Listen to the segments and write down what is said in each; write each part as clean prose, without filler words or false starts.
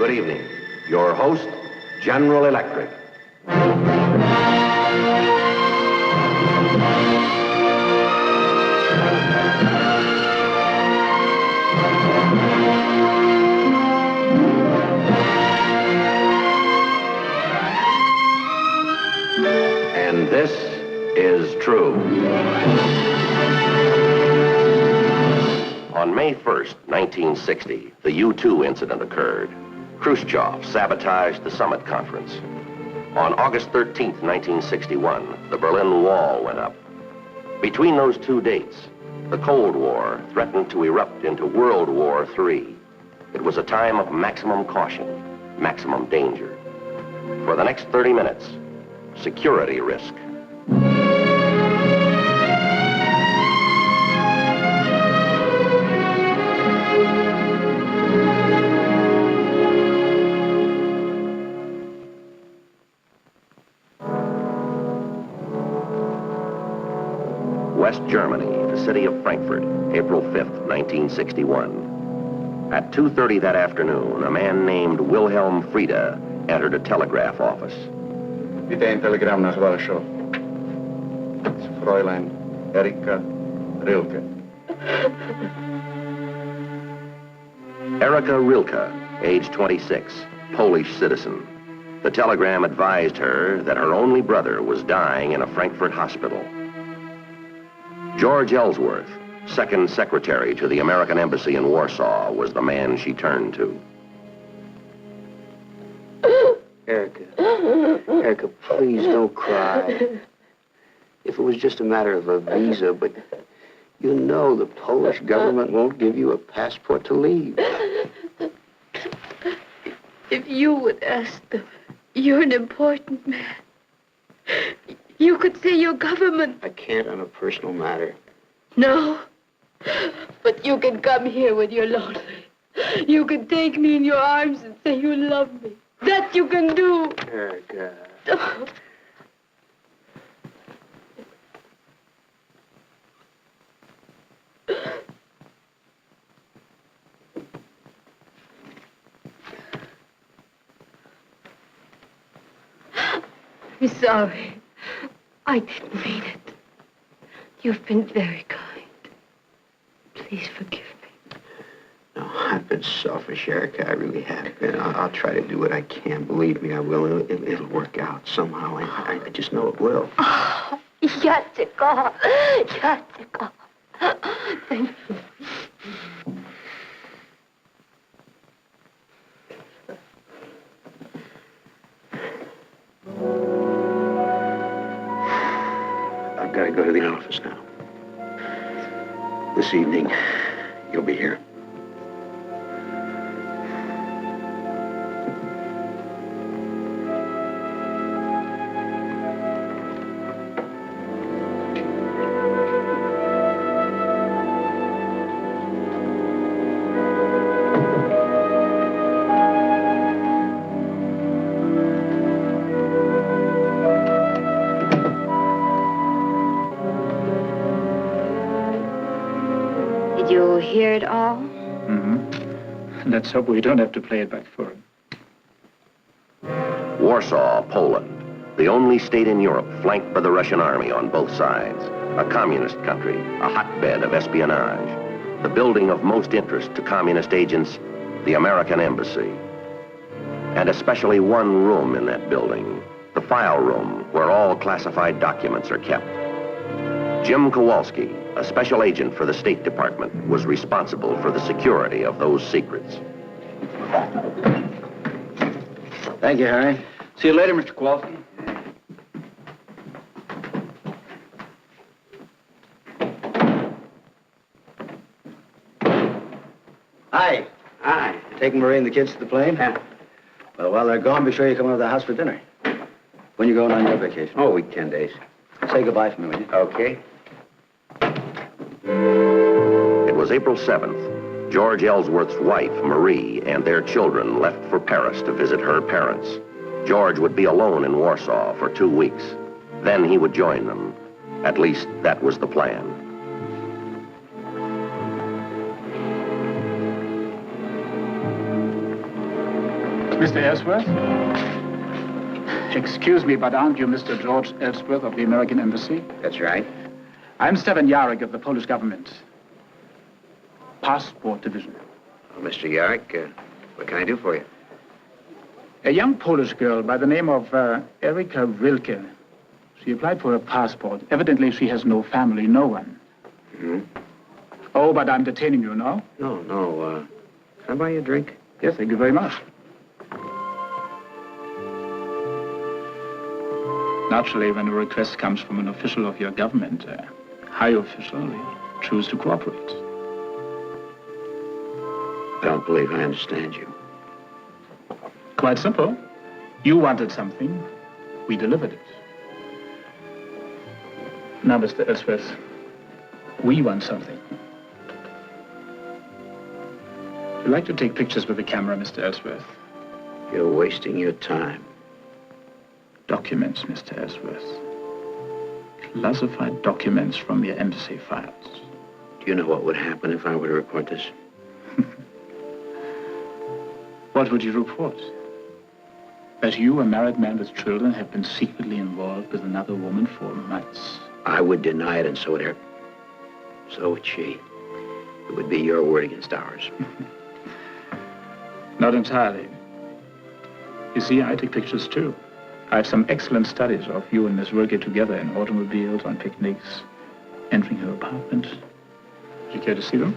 Good evening. Your host, General Electric. And this is true. On May 1st, 1960, the U-2 incident occurred. Khrushchev sabotaged the summit conference. On August 13th, 1961, the Berlin Wall went up. Between those two dates, the Cold War threatened to erupt into World War III. It was a time of maximum caution, maximum danger. For the next 30 minutes, security risk. West Germany, the city of Frankfurt, April 5th, 1961. At 2:30 that afternoon, a man named Wilhelm Frieda entered a telegraph office. Bitte ein Telegramm nach Warschau. Fräulein Erika Rilke. Erika Rilke, age 26, Polish citizen. The telegram advised her that her only brother was dying in a Frankfurt hospital. George Ellsworth, second secretary to the American Embassy in Warsaw, was the man she turned to. Erika, please don't cry. If it was just a matter of a visa, but you know the Polish government won't give you a passport to leave. If you would ask them, you're an important man. You could say your government... I can't on a personal matter. No, but you can come here when you're lonely. You can take me in your arms and say you love me. That you can do. Erika. I'm sorry. I didn't mean it. You've been very kind. Please forgive me. No, I've been selfish, Erika. I really have been. I'll try to do what I can. Believe me, I will. It'll work out somehow. I just know it will. Oh, Jessica. Jessica. Thank you. I've got to go to the office now. This evening, you'll be here. Did you hear it all? Mm-hmm. Let's hope we don't have to play it back for him. Warsaw, Poland, the only state in Europe flanked by the Russian army on both sides. A communist country, a hotbed of espionage. The building of most interest to communist agents, the American Embassy. And especially one room in that building, the file room where all classified documents are kept. Jim Kowalski, a special agent for the State Department, was responsible for the security of those secrets. Thank you, Harry. See you later, Mr. Kowalski. Hi. Hi. Taking Marie and the kids to the plane? Yeah. Well, while they're gone, be sure you come over to the house for dinner. When you going on your vacation? Oh, week 10 days. Say goodbye for me, will you? Okay. It was April 7th. George Ellsworth's wife, Marie, and their children left for Paris to visit her parents. George would be alone in Warsaw for 2 weeks. Then he would join them. At least that was the plan. Mr. Ellsworth? Excuse me, but aren't you Mr. George Ellsworth of the American Embassy? That's right. I'm Stefan Jarek of the Polish government. Passport Division. Oh, Mr. Jarek, what can I do for you? A young Polish girl by the name of Erika Rilke. She applied for a passport. Evidently, she has no family, no one. Hmm? Oh, but I'm detaining you now. No. Can I buy you a drink? Yes, thank you very much. Naturally, when a request comes from an official of your government, a high official, we choose to cooperate. I don't believe I understand you. Quite simple. You wanted something, we delivered it. Now, Mr. Ellsworth, we want something. Would you like to take pictures with the camera, Mr. Ellsworth? You're wasting your time. Documents, Mr. Ellsworth. Classified documents from your embassy files. Do you know what would happen if I were to report this? What would you report? That you, a married man with children, have been secretly involved with another woman for months. I would deny it, and so would Eric. So would she. It would be your word against ours. Not entirely. You see, I take pictures too. I have some excellent studies of you and Miss Rilke together in automobiles, on picnics, entering her apartment. Would you care to see them?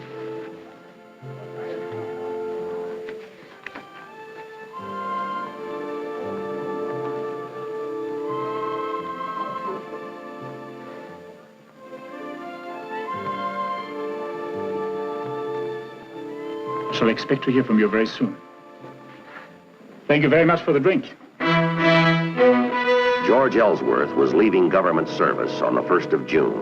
I shall expect to hear from you very soon. Thank you very much for the drink. George Ellsworth was leaving government service on the 1st of June,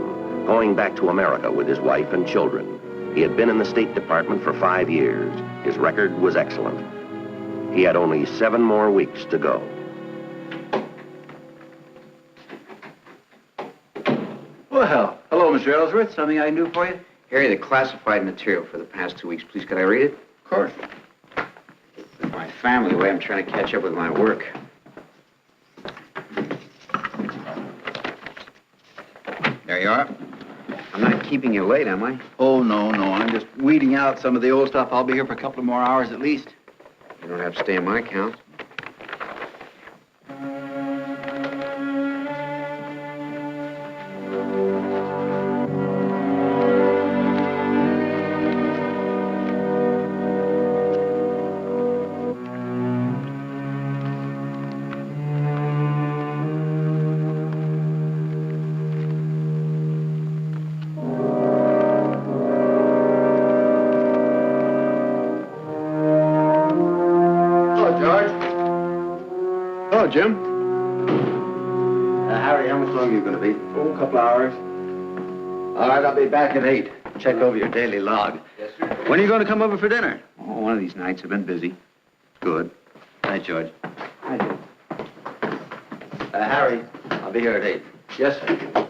going back to America with his wife and children. He had been in the State Department for 5 years. His record was excellent. He had only 7 more weeks to go. Well, hello, Mr. Ellsworth. Something I can do for you? Harry, the classified material for the past 2 weeks. Please, could I read it? Of course. With my family away, I'm trying to catch up with my work. There you are. I'm not keeping you late, am I? Oh, no. I'm just weeding out some of the old stuff. I'll be here for a couple of more hours at least. You don't have to stay on my account. Jim? Harry, how much longer are you going to be? Oh, a couple of hours. All right, I'll be back at 8. Check over your daily log. Yes, sir. When are you going to come over for dinner? Oh, one of these nights. I've been busy. Good. Night, George. Hi, Jim. Harry, I'll be here at 8. Yes, sir.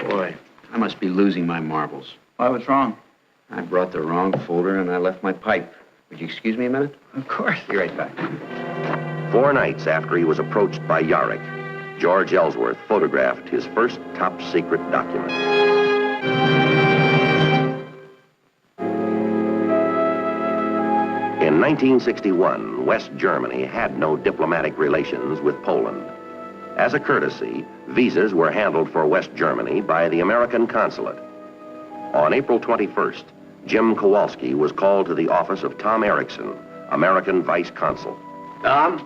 Boy, I must be losing my marbles. Why, what's wrong? I brought the wrong folder and I left my pipe. Would you excuse me a minute? Of course. Be right back. 4 nights after he was approached by Jarek, George Ellsworth photographed his first top-secret document. In 1961, West Germany had no diplomatic relations with Poland. As a courtesy, visas were handled for West Germany by the American consulate. On April 21st, Jim Kowalski was called to the office of Tom Erickson, American Vice Consul. Tom?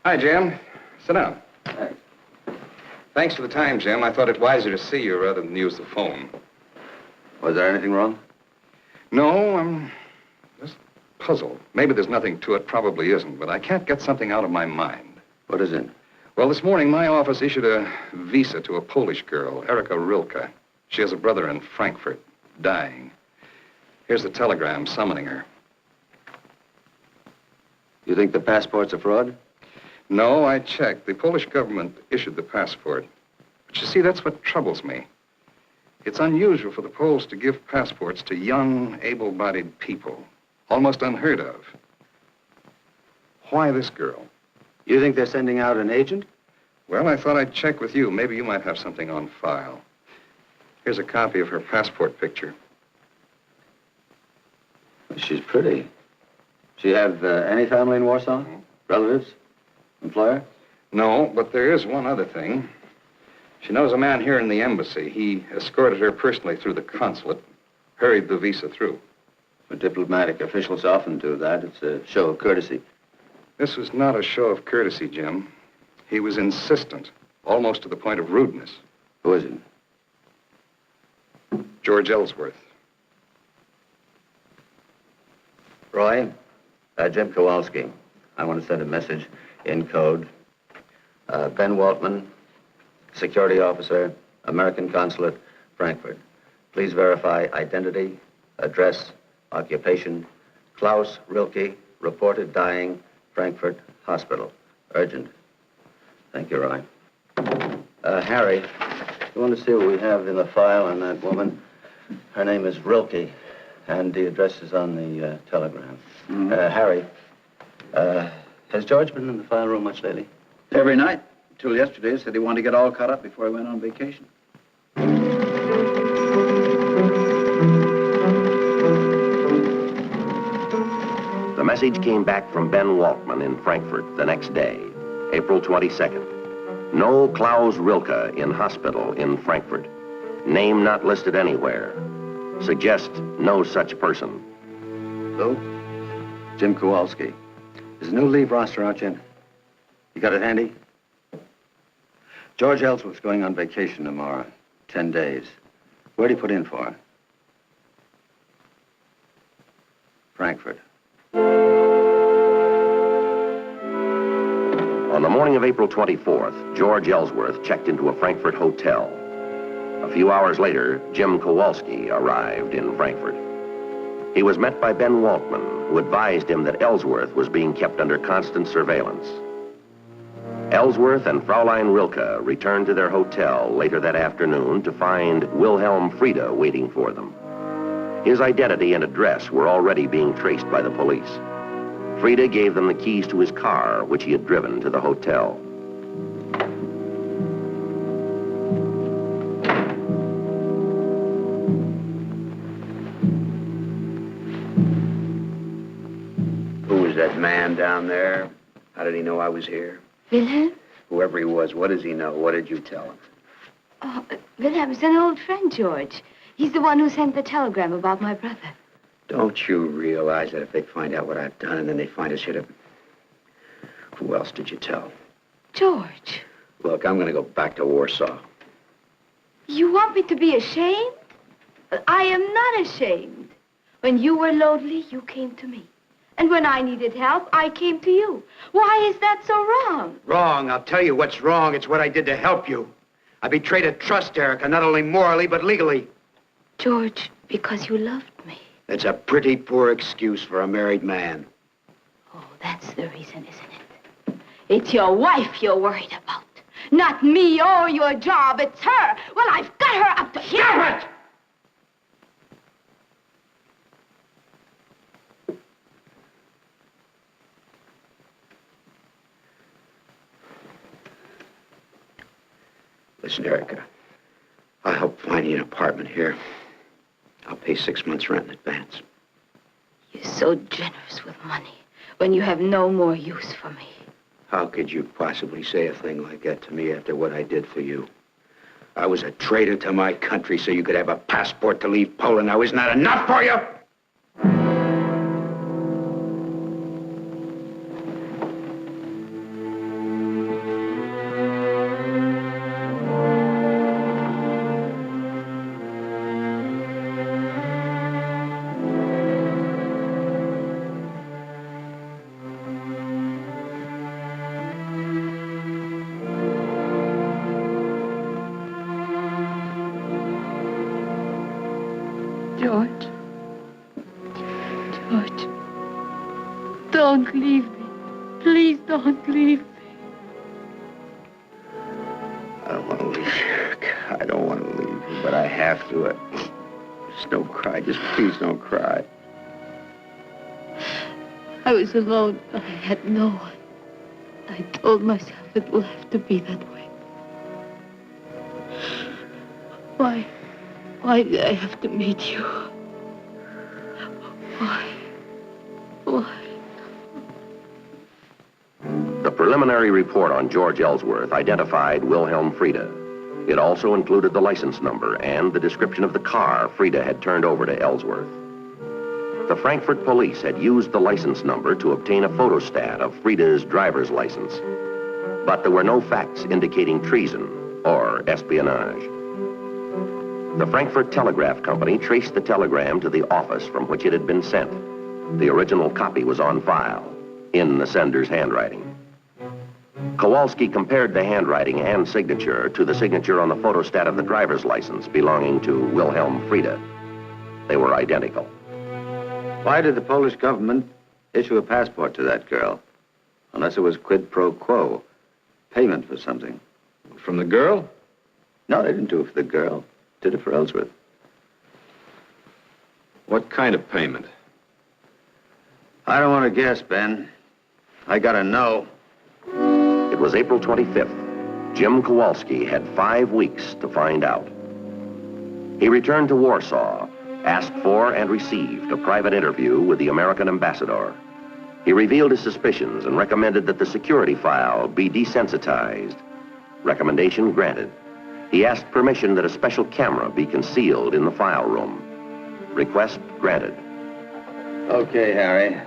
Hi, Jim. Sit down. Thanks. Thanks for the time, Jim. I thought it wiser to see you rather than use the phone. Was there anything wrong? No, I'm just puzzled. Maybe there's nothing to it, probably isn't, but I can't get something out of my mind. What is it? Well, this morning, my office issued a visa to a Polish girl, Erika Rilke. She has a brother in Frankfurt, dying. Here's the telegram summoning her. You think the passport's a fraud? No, I checked. The Polish government issued the passport. But you see, that's what troubles me. It's unusual for the Poles to give passports to young, able-bodied people. Almost unheard of. Why this girl? You think they're sending out an agent? Well, I thought I'd check with you. Maybe you might have something on file. Here's a copy of her passport picture. She's pretty. She have any family in Warsaw? Relatives? Employer? No, but there is one other thing. She knows a man here in the embassy. He escorted her personally through the consulate, hurried the visa through. Well, diplomatic officials often do that. It's a show of courtesy. This was not a show of courtesy, Jim. He was insistent, almost to the point of rudeness. Who is it? George Ellsworth. Roy, Jim Kowalski. I want to send a message in code. Ben Waltman, security officer, American consulate, Frankfurt. Please verify identity, address, occupation. Klaus Rilke, reported dying, Frankfurt Hospital. Urgent. Thank you, Roy. Harry, you want to see what we have in the file on that woman? Her name is Rilke, and the address is on the telegram. Harry, has George been in the file room much lately? Every night. Till yesterday, said he wanted to get all caught up before he went on vacation. The message came back from Ben Waltman in Frankfurt the next day, April 22nd. No Klaus Rilke in hospital in Frankfurt. Name not listed anywhere. Suggest no such person. Who? Jim Kowalski. There's a new leave roster out yet? You got it handy? George Ellsworth's going on vacation tomorrow. 10 days. Where'd he put in for? Frankfurt. On the morning of April 24th, George Ellsworth checked into a Frankfurt hotel. A few hours later, Jim Kowalski arrived in Frankfurt. He was met by Ben Waltman, who advised him that Ellsworth was being kept under constant surveillance. Ellsworth and Fraulein Rilke returned to their hotel later that afternoon to find Wilhelm Frieda waiting for them. His identity and address were already being traced by the police. Frieda gave them the keys to his car, which he had driven to the hotel. Who was that man down there? How did he know I was here? Wilhelm? Whoever he was, what does he know? What did you tell him? Oh, Wilhelm's an old friend, George. He's the one who sent the telegram about my brother. Don't you realize that if they find out what I've done and then they find us here, who else did you tell? George. Look, I'm going to go back to Warsaw. You want me to be ashamed? I am not ashamed. When you were lonely, you came to me. And when I needed help, I came to you. Why is that so wrong? Wrong. I'll tell you what's wrong. It's what I did to help you. I betrayed a trust, Erica, not only morally, but legally. George, because you loved me. It's a pretty poor excuse for a married man. Oh, that's the reason, isn't it? It's your wife you're worried about. Not me or your job. It's her. Well, I've got her up to here. Stop it! Listen, Erica, I'll help find you an apartment here. I'll pay 6 months' rent in advance. You're so generous with money when you have no more use for me. How could you possibly say a thing like that to me after what I did for you? I was a traitor to my country so you could have a passport to leave Poland. Now, isn't that enough for you? George. George. Don't leave me. Please don't leave me. I don't want to leave you, Erica. I don't want to leave you. But I have to. Just don't cry. Just please don't cry. I was alone. I had no one. I told myself it will have to be that way. Why did I have to meet you? Why? The preliminary report on George Ellsworth identified Wilhelm Frieda. It also included the license number and the description of the car Frieda had turned over to Ellsworth. The Frankfurt police had used the license number to obtain a photostat of Frieda's driver's license. But there were no facts indicating treason or espionage. The Frankfurt Telegraph Company traced the telegram to the office from which it had been sent. The original copy was on file, in the sender's handwriting. Kowalski compared the handwriting and signature to the signature on the photostat of the driver's license belonging to Wilhelm Frieda. They were identical. Why did the Polish government issue a passport to that girl? Unless it was quid pro quo, payment for something. From the girl? No, they didn't do it for the girl. Did it for Ellsworth. What kind of payment? I don't want to guess, Ben. I gotta know. It was April 25th. Jim Kowalski had 5 weeks to find out. He returned to Warsaw, asked for and received a private interview with the American ambassador. He revealed his suspicions and recommended that the security file be desensitized. Recommendation granted. He asked permission that a special camera be concealed in the file room. Request granted. Okay, Harry.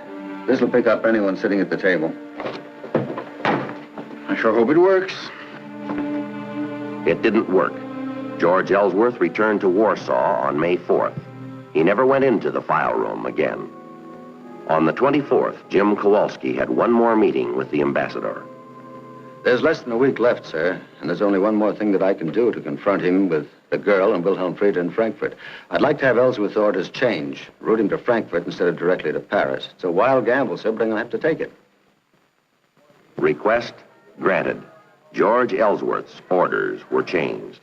This'll pick up anyone sitting at the table. I sure hope it works. It didn't work. George Ellsworth returned to Warsaw on May 4th. He never went into the file room again. On the 24th, Jim Kowalski had one more meeting with the ambassador. There's less than a week left, sir, and there's only one more thing that I can do to confront him with the girl and Wilhelm Frieda in Frankfurt. I'd like to have Ellsworth's orders change, route him to Frankfurt instead of directly to Paris. It's a wild gamble, sir, but I'm going to have to take it. Request granted. George Ellsworth's orders were changed.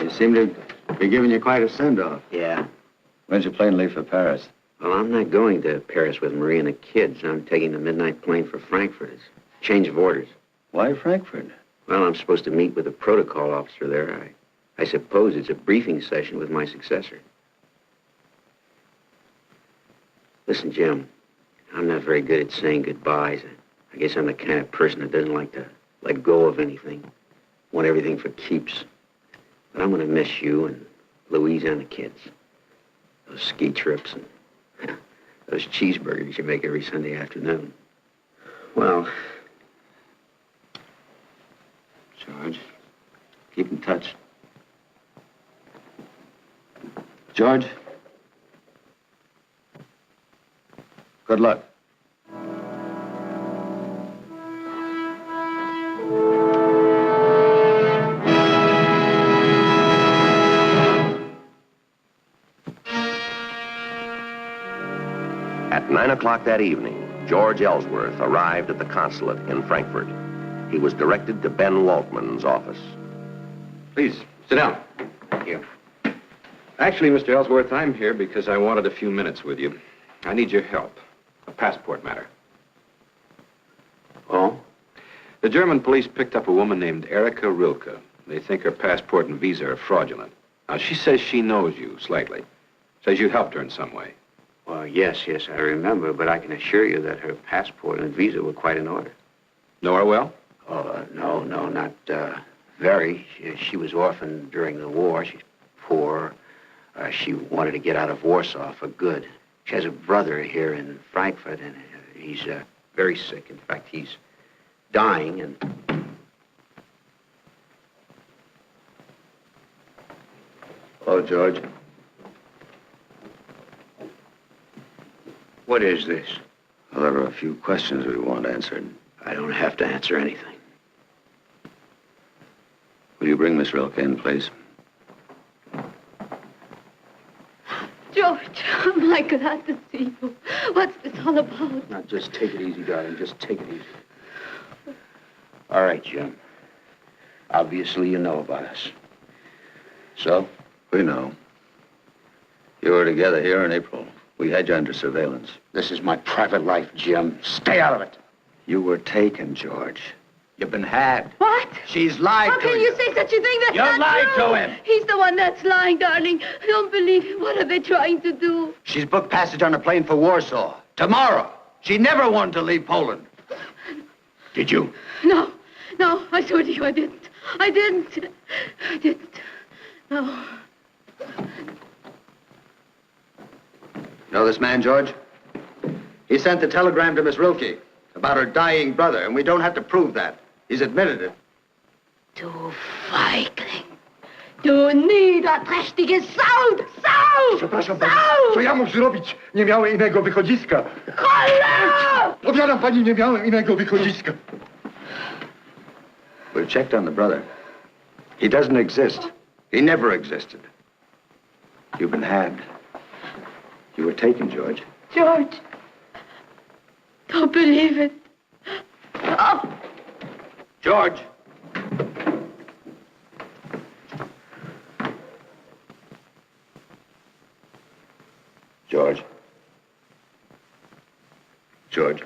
You seem to be giving you quite a send-off. Yeah. When's your plane leave for Paris? Well, I'm not going to Paris with Marie and the kids. I'm taking the midnight plane for Frankfurt. It's a change of orders. Why Frankfurt? Well, I'm supposed to meet with a protocol officer there. I suppose it's a briefing session with my successor. Listen, Jim, I'm not very good at saying goodbyes. I guess I'm the kind of person that doesn't like to let go of anything. Want everything for keeps. But I'm going to miss you and Louise and the kids. Those ski trips and those cheeseburgers you make every Sunday afternoon. Well, George, keep in touch. George? Good luck. At 9 o'clock that evening, George Ellsworth arrived at the consulate in Frankfurt. He was directed to Ben Waltman's office. Please, sit down. thank you. Actually, Mr. Ellsworth, I'm here because I wanted a few minutes with you. I need your help. A passport matter. Oh? The German police picked up a woman named Erika Rilke. They think her passport and visa are fraudulent. Now, she says she knows you slightly. Says you helped her in some way. Well, yes, I remember, but I can assure you that her passport and visa were quite in order. Know her well? No, not very. She was orphaned during the war. She's poor. She wanted to get out of Warsaw for good. She has a brother here in Frankfurt, and he's very sick. In fact, he's dying, and... Oh, George. What is this? Well, there are a few questions we want answered. I don't have to answer anything. Will you bring Miss Rilke in, please? George, am I glad to see you. What's this all about? Now, just take it easy, darling. Just take it easy. All right, Jim. Obviously, you know about us. So? We know. You were together here in April. We had you under surveillance. This is my private life, Jim. Stay out of it. You were taken, George. You've been had. What? She's lied How to you. can you say such a thing? That's You not lied true. to him. He's the one that's lying, darling. I don't believe him. What are they trying to do? She's booked passage on a plane for Warsaw. Tomorrow. She never wanted to leave Poland. Did you? No, I swear to you, I didn't. I didn't. No. Know this man, George? He sent the telegram to Miss Rilke about her dying brother, and we don't have to prove that. He's admitted it. Du Feigling. Du niederträchtige Sau! Sau! Przepraszam pani, Sau! co ja mógł zrobić? Nie miałem innego wychodziska. Cholera! Powiadam pani, nie miałem innego wychodziska. We've checked on the brother. He doesn't exist. He never existed. You've been had. You were taken, George. George, don't believe it. Oh. George! George. George.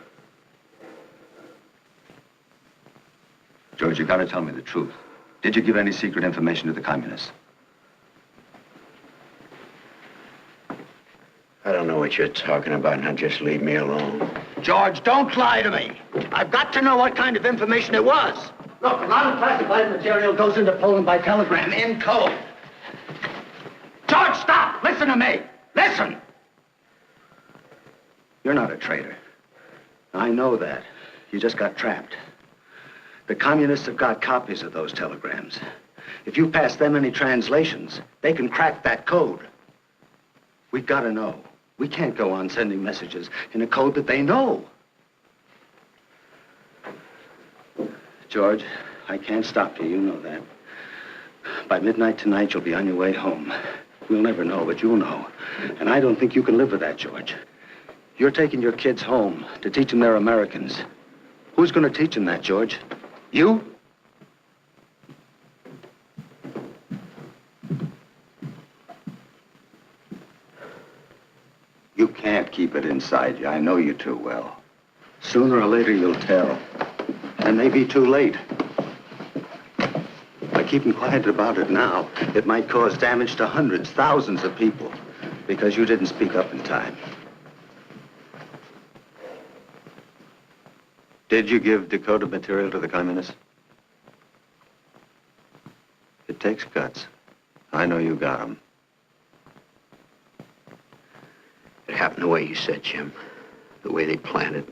George, you gotta tell me the truth. Did you give any secret information to the communists? I don't know what you're talking about. Now, just leave me alone. George, don't lie to me. I've got to know what kind of information it was. Look, a lot of classified material goes into Poland by telegram in code. George, stop! Listen to me. Listen! You're not a traitor. I know that. You just got trapped. The communists have got copies of those telegrams. If you pass them any translations, they can crack that code. We've got to know. We can't go on sending messages in a code that they know. George, I can't stop you. You know that. By midnight tonight, you'll be on your way home. We'll never know, but you'll know. And I don't think you can live with that, George. You're taking your kids home to teach them they're Americans. Who's going to teach them that, George? You? You can't keep it inside you. I know you too well. Sooner or later, you'll tell. And it may be too late. By keeping quiet about it now, it might cause damage to hundreds, thousands of people, because you didn't speak up in time. Did you give decoded material to the communists? It takes guts. I know you got them. It happened the way you said, Jim. The way they planned it.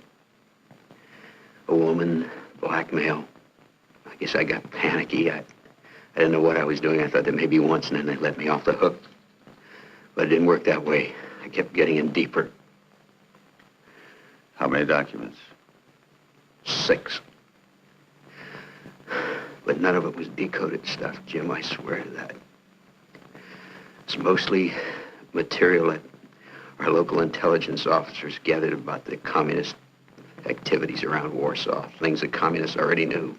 A woman, blackmail. I guess I got panicky. I didn't know what I was doing. I thought that maybe once, and then they let me off the hook. But it didn't work that way. I kept getting in deeper. How many documents? 6. But none of it was decoded stuff, Jim. I swear to that. It's mostly material that our local intelligence officers gathered about the communist activities around Warsaw, things the communists already knew.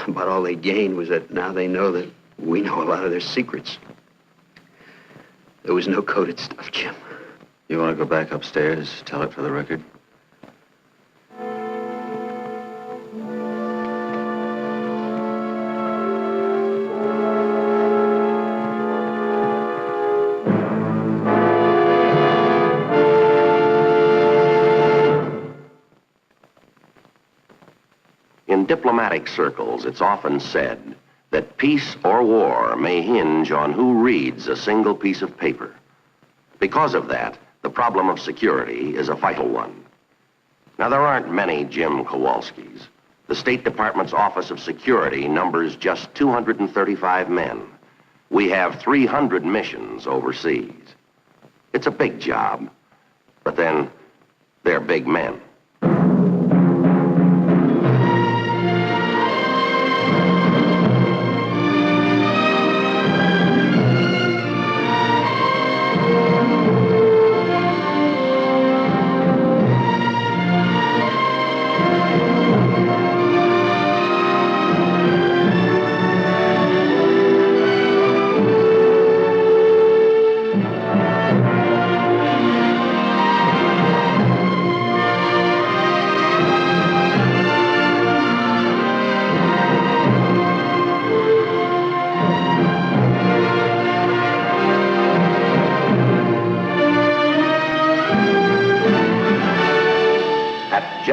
But all they gained was that now they know that we know a lot of their secrets. There was no coded stuff, Jim. You want to go back upstairs, tell it for the record? In diplomatic circles, it's often said that peace or war may hinge on who reads a single piece of paper. Because of that, the problem of security is a vital one. Now, there aren't many Jim Kowalskis. The State Department's Office of Security numbers just 235 men. We have 300 missions overseas. It's a big job, but then they're big men.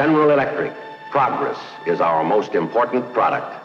General Electric, progress is our most important product.